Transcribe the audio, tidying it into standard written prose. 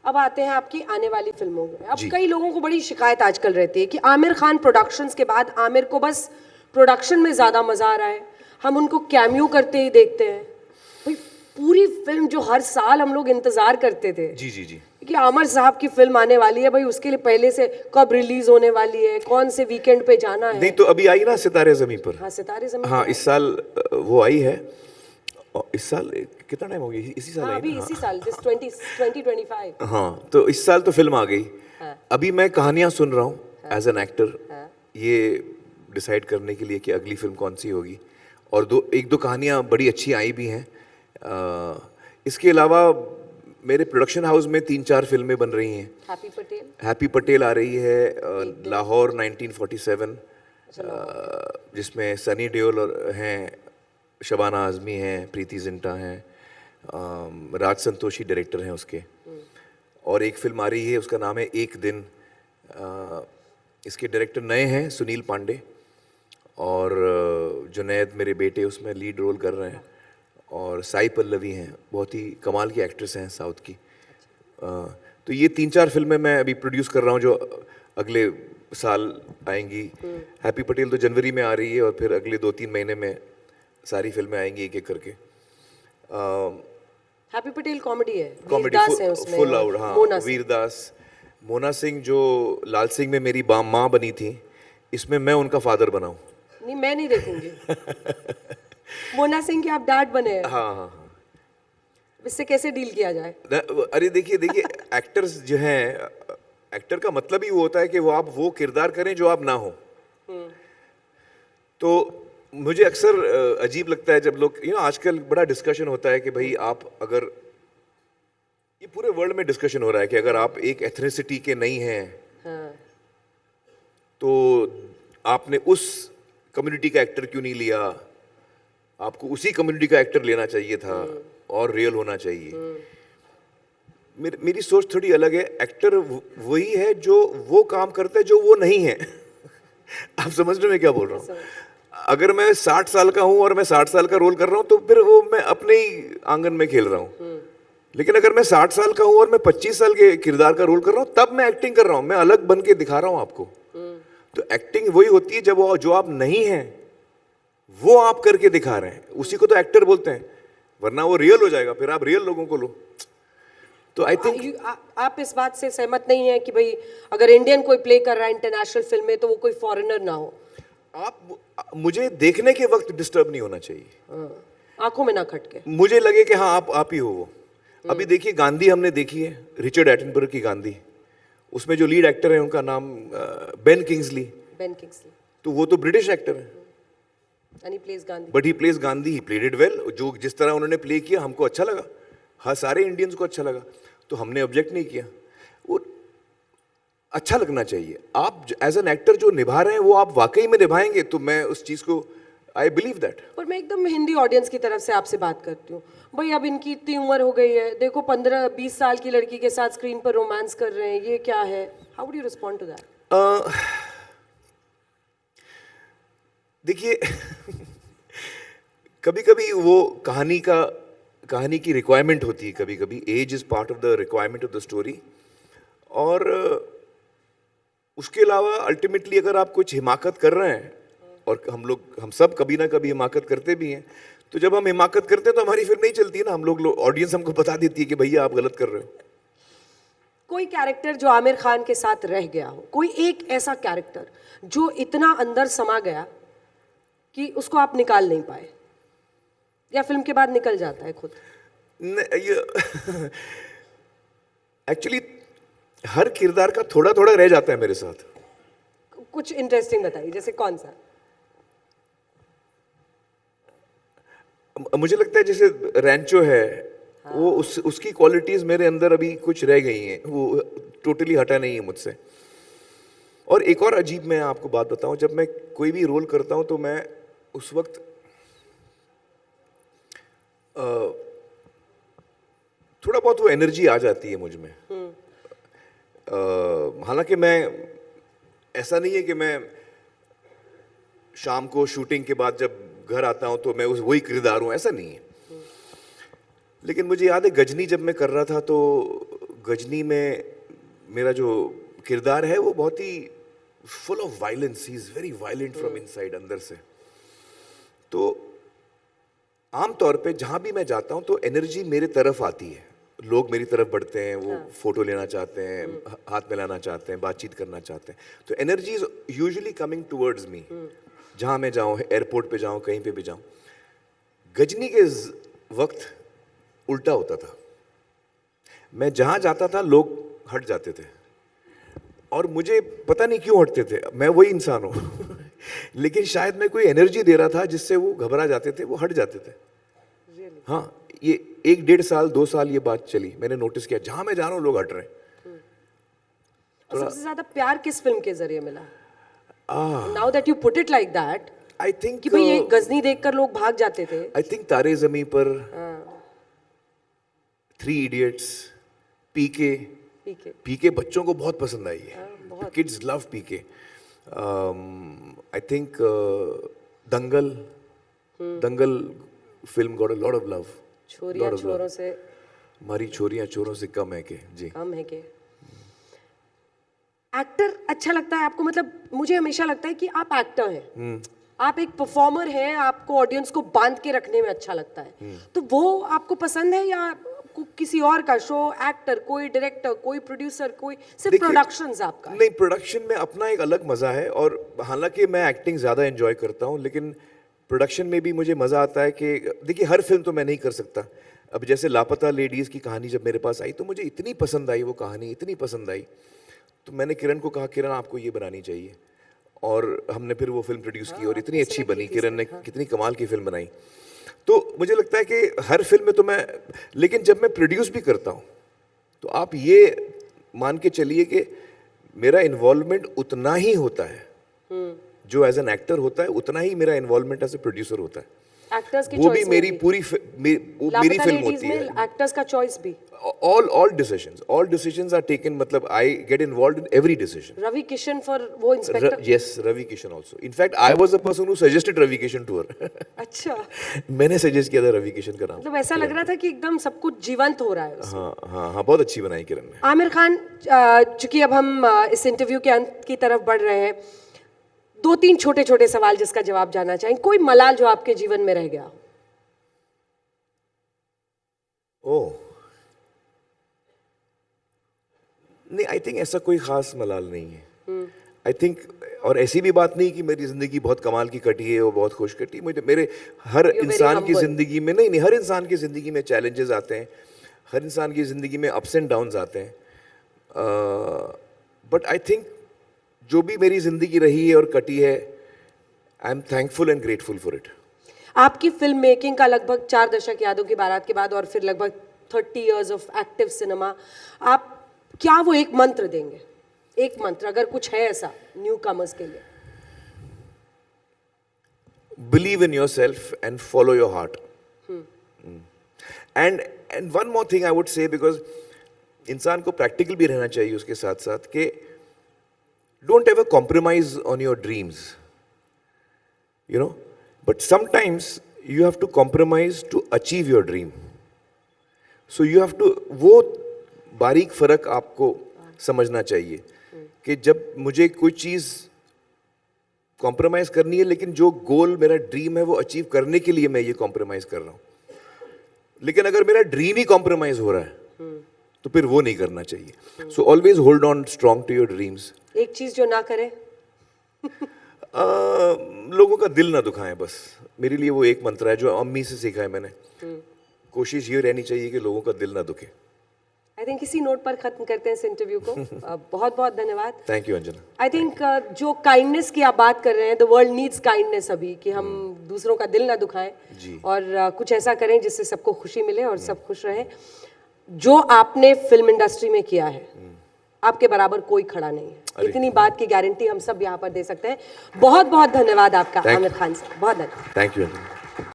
अब आते हैं आपकी आने वाली फिल्मों में। अब कई लोगों को बड़ी शिकायत आजकल रहती है कि आमिर खान प्रोडक्शंस के बाद आमिर को बस प्रोडक्शन में ज़्यादा मज़ा आ रहा है, हम उनको कैमियो करते ही देखते हैं। भाई पूरी फिल्म जो हर साल हम लोग इंतज़ार करते थे जी जी जी कि आमिर साहब की फिल्म आने वाली है, भाई उसके लिए पहले से कब रिलीज होने वाली है, कौन से वीकेंड पे जाना है। नहीं तो अभी आई ना सितारे ज़मीं पर। हाँ सितारे ज़मीं हाँ पर इस साल वो आई है। और इस साल कितना टाइम हो गया, इसी साल हाँ आई अभी ना? इसी साल दिस 2025। हाँ तो इस साल तो फिल्म आ गई। हाँ। अभी मैं कहानियां सुन रहा हूँ एज एन एक्टर, हाँ। ये डिसाइड करने के लिए कि अगली फिल्म कौन सी होगी। और एक दो कहानियां बड़ी अच्छी आई भी हैं। इसके अलावा मेरे प्रोडक्शन हाउस में 3-4 फिल्में बन रही हैं। हैप्पी पटेल आ रही है, लाहौर 1947, जिसमें सनी देओल हैं, शबाना आज़मी हैं, प्रीति जिंटा हैं, राज संतोषी डायरेक्टर हैं उसके। और एक फिल्म आ रही है उसका नाम है एक दिन। इसके डायरेक्टर नए हैं सुनील पांडे, और जुनैद मेरे बेटे उसमें लीड रोल कर रहे हैं, और साई पल्लवी हैं, बहुत ही कमाल की एक्ट्रेस हैं साउथ की। तो ये 3-4 फिल्में मैं अभी प्रोड्यूस कर रहा हूँ जो अगले साल आएंगी। हैप्पी पटेल तो जनवरी में आ रही है, और फिर अगले 2-3 महीने में सारी फिल्में आएंगी एक एक करके। हैप्पी पटेल कॉमेडी है, कॉमेडी फुल आउट। हाँ वीरदास, मोना सिंह जो लाल सिंह में मेरी माँ बनी थी, इसमें मैं उनका फादर बना हूँ। नहीं मैं नहीं देखूंगी। मोना सिंह के आप डैड बने हैं। हाँ हाँ हाँ। इससे कैसे डील किया जाए? अरे देखिए देखिए एक्टर्स जो हैं, एक्टर का मतलब ही वो होता है कि वो आप वो किरदार करें जो आप ना हो। तो मुझे अक्सर अजीब लगता है जब लोग आजकल बड़ा डिस्कशन होता है कि भाई आप अगर, ये पूरे वर्ल्ड में डिस्कशन हो रहा है कि अगर आप एक एथनिसिटी के नहीं हैं, हाँ। तो आपने उस कम्युनिटी का एक्टर क्यों नहीं लिया, आपको उसी कम्युनिटी का एक्टर लेना चाहिए था और रियल होना चाहिए। मेरी सोच थोड़ी अलग है। एक्टर वही है जो वो काम करता है जो वो नहीं है। आप समझ रहे हैं मैं क्या बोल रहा हूँ? अगर मैं 60 साल का हूं और मैं 60 साल का रोल कर रहा हूं तो फिर वो मैं अपने ही आंगन में खेल रहा हूं। लेकिन अगर मैं 60 साल का हूं और मैं 25 साल के किरदार का रोल कर रहा हूं, तब मैं एक्टिंग कर रहा हूं, मैं अलग बन के दिखा रहा हूं आपको। तो एक्टिंग वही होती है जब वो जो आप नहीं हैं वो आप करके दिखा रहे हैं, उसी को तो एक्टर बोलते हैं। वरना वो रियल हो जाएगा, फिर आप रियल लोगों को लो। तो आई थिंक आप इस बात से सहमत नहीं है कि भाई अगर इंडियन कोई प्ले कर रहा है इंटरनेशनल फिल्म में तो वो कोई फॉरेनर ना हो? आप मुझे देखने के वक्त डिस्टर्ब नहीं होना चाहिए, आंखों में ना खटके, मुझे लगे कि हाँ आप ही हो वो। अभी देखिए गांधी हमने देखी है, रिचर्ड एटनबर्ग की गांधी, उसमें जो लीड एक्टर है उनका नाम बेन किंग्सली। तो वो तो ब्रिटिश एक्टर है, but he place Gandhi, he played it well. जो जिस तरह उन्होंने प्ले किया हमको अच्छा लगा, हाँ सारे इंडियंस को अच्छा लगा, तो हमने ऑब्जेक्ट नहीं किया। वो अच्छा लगना चाहिए। आप एज एन एक्टर जो निभा रहे हैं वो आप वाकई में निभाएंगे तो मैं उस चीज को आई बिलीव दैट। पर मैं एकदम हिंदी ऑडियंस की तरफ से आपसे बात करती हूँ, भाई अब इनकी इतनी उम्र हो गई है, देखो 15-20 साल की लड़की के साथ स्क्रीन पर रोमांस कर रहे हैं, ये क्या है? How do you respond to that? देखिए कभी कभी वो कहानी की रिक्वायरमेंट होती है, कभी कभी as is part of the requirement of the story. और उसके अलावा अल्टीमेटली अगर आप कुछ हिमाकत कर रहे हैं, और हम सब कभी ना कभी हिमाकत करते भी हैं, तो जब हम हिमाकत करते हैं तो हमारी फिर नहीं चलती है ना, हम लोग ऑडियंस हमको बता देती है कि भैया आप गलत कर रहे हो। कोई कैरेक्टर जो आमिर खान के साथ रह गया हो, कोई एक ऐसा कैरेक्टर जो इतना अंदर समा गया कि उसको आप निकाल नहीं पाए, या फिल्म के बाद निकल जाता है खुद? एक्चुअली हर किरदार का थोड़ा थोड़ा रह जाता है मेरे साथ। कुछ इंटरेस्टिंग बताइए, जैसे कौन सा? मुझे लगता है जैसे रैंचो है, हाँ। वो उसकी क्वालिटीज मेरे अंदर अभी कुछ रह गई हैं, वो टोटली हटा नहीं है मुझसे। और एक और अजीब मैं आपको बात बताऊं, जब मैं कोई भी रोल करता हूं तो मैं उस वक्त थोड़ा बहुत वो एनर्जी आ जाती है मुझ में। हालांकि मैं, ऐसा नहीं है कि मैं शाम को शूटिंग के बाद जब घर आता हूं तो मैं वही किरदार हूं, ऐसा नहीं है। लेकिन मुझे याद है गजनी जब मैं कर रहा था तो गजनी में मेरा जो किरदार है वो बहुत ही full of violence, he is very violent from inside, अंदर से। तो आमतौर पे जहाँ भी मैं जाता हूँ तो एनर्जी मेरे तरफ आती है, लोग मेरी तरफ बढ़ते हैं, वो फोटो लेना चाहते हैं, हाथ मिलाना चाहते हैं, बातचीत करना चाहते हैं। तो energy is usually coming towards me, जहाँ मैं जाऊँ, एयरपोर्ट पे जाऊँ, कहीं पे भी जाऊँ। गजनी के वक्त उल्टा होता था, मैं जहाँ जाता था लोग हट जाते थे, और मुझे पता नहीं क्यों हटते थे, मैं वही इंसान हूँ लेकिन शायद मैं कोई एनर्जी दे रहा था जिससे वो घबरा जाते थे, वो हट जाते थे। हाँ, ये 1-1.5 साल 2 साल ये बात चली, मैंने नोटिस किया जहां मैं जा रहा हूँ लोग हट रहे हैं। और सबसे ज्यादा प्यार किस फिल्म के जरिए मिला? Now that you put it like that, I think कि भाई ये गजनी देखकर लोग भाग जाते थे। आई थिंक तारे ज़मीं पर, 3 इडियट्स, पीके। पीके बच्चों को बहुत पसंद आई है, kids love PK. I think Dangal film got a lot of love. छोरियां छोरों से, हमारी छोरियां चोरों से कम है के जी, कम है के। एक्टर अच्छा लगता है आपको? मतलब मुझे हमेशा लगता है कि आप एक्टर हैं, आप एक परफॉर्मर हैं, आपको ऑडियंस को बांध के रखने में अच्छा लगता है, तो वो आपको पसंद है या किसी और का शो, एक्टर, कोई डायरेक्टर, कोई प्रोड्यूसर, कोई सिर्फ प्रोडक्शंस आपका? नहीं, प्रोडक्शन में अपना एक अलग मजा है, और हालांकि मैं एक्टिंग ज्यादा एंजॉय करता हूँ, लेकिन प्रोडक्शन में भी मुझे मजा आता है कि देखिए हर फिल्म तो मैं नहीं कर सकता। अब जैसे लापता लेडीज की कहानी जब मेरे पास आई तो मुझे इतनी पसंद आई, वो कहानी इतनी पसंद आई, तो मैंने किरण को कहा, किरण आपको ये बनानी चाहिए, और हमने फिर वो फिल्म प्रोड्यूस की और इतनी अच्छी बनी। किरण ने कितनी कमाल की फिल्म बनाई। तो मुझे लगता है कि हर फिल्म में तो मैं, लेकिन जब मैं प्रोड्यूस भी करता हूँ तो आप ये मान के चलिए कि मेरा इन्वॉल्वमेंट उतना ही होता है जो एज एन एक्टर होता है, उतना ही मेरा इन्वॉल्वमेंट एज ए प्रोड्यूसर होता है। एक्टर्स की वो भी चॉइस मेरी पूरी मेरी फिल्म होती है। एक्टर्स का चॉइस भी, all decisions are taken, मतलब I get involved in every decision. Ravi Kishan for वो inspector? Yes, Ravi Kishan also. In fact, I was the person who suggested Ravi Kishan to her. अच्छा, मैंने suggest किया था रवि किशन का नाम। मतलब ऐसा लग रहा था कि एकदम सब कुछ जीवंत हो रहा है उसमें। हाँ हाँ हाँ, बहुत अच्छी बनाई किरण ने। आमिर खान, चूंकि अब हम इस इंटरव्यू के अंत की तरफ बढ़ रहे हैं, 2-3 छोटे छोटे सवाल जिसका जवाब जानना चाहें। कोई मलाल जो आपके जीवन में रह गया हो? ओह नहीं, आई थिंक ऐसा कोई खास मलाल नहीं है। आई थिंक, और ऐसी भी बात नहीं कि मेरी जिंदगी बहुत कमाल की कटी है और बहुत खुश कटी। मुझे मेरे हर इंसान की जिंदगी में, नहीं हर इंसान की जिंदगी में चैलेंजेस आते हैं, हर इंसान की जिंदगी में अप्स एंड डाउन्स आते हैं, बट आई थिंक जो भी मेरी जिंदगी रही है और कटी है, I am thankful and grateful for it. आपकी फिल्म मेकिंग का लगभग 4 दशक यादों की बारात के बाद और फिर लगभग 30 इयर्स ऑफ एक्टिव सिनेमा, आप क्या वो एक मंत्र देंगे? एक मंत्र अगर कुछ है ऐसा न्यू कमर्स के लिए। Believe in yourself and follow your heart. And one more thing I would say, because इंसान को प्रैक्टिकल भी रहना चाहिए उसके साथ साथ, कि don't ever compromise on your dreams, you know, but sometimes you have to compromise to achieve your dream. So you have to, वो बारीक फर्क आपको समझना चाहिए कि जब मुझे कोई चीज़ कॉम्प्रोमाइज़ करनी है, लेकिन जो गोल मेरा ड्रीम है वो अचीव करने के लिए मैं ये कॉम्प्रोमाइज़ कर रहा हूँ, लेकिन अगर मेरा ड्रीम ही कॉम्प्रोमाइज़ हो रहा है तो फिर वो नहीं करना चाहिए। So always hold on strong to your dreams. एक चीज़ जो ना करें? लोगों का दिल ना दुखाएं, बस मेरे लिए वो एक मंत्र है जो अम्मी से सीखा है मैंने। कोशिश ये रहनी चाहिए कि लोगों का दिल ना दुखे। आई थिंक इसी नोट पर खत्म करते हैं इस इंटरव्यू को। बहुत बहुत धन्यवाद। Thank you Anjana. I think जो काइंडनेस की आप बात कर रहे हैं, द वर्ल्ड नीड्स काइंडनेस अभी, कि हम दूसरों का दिल ना दुखाएं और कुछ ऐसा करें जिससे सबको खुशी मिले और सब खुश रहें। जो आपने फिल्म इंडस्ट्री में किया है, आपके बराबर कोई खड़ा नहीं है, इतनी बात की गारंटी हम सब यहाँ पर दे सकते हैं। बहुत बहुत धन्यवाद आपका आमिर खान साहब, बहुत धन्यवाद। Thank you Anjana.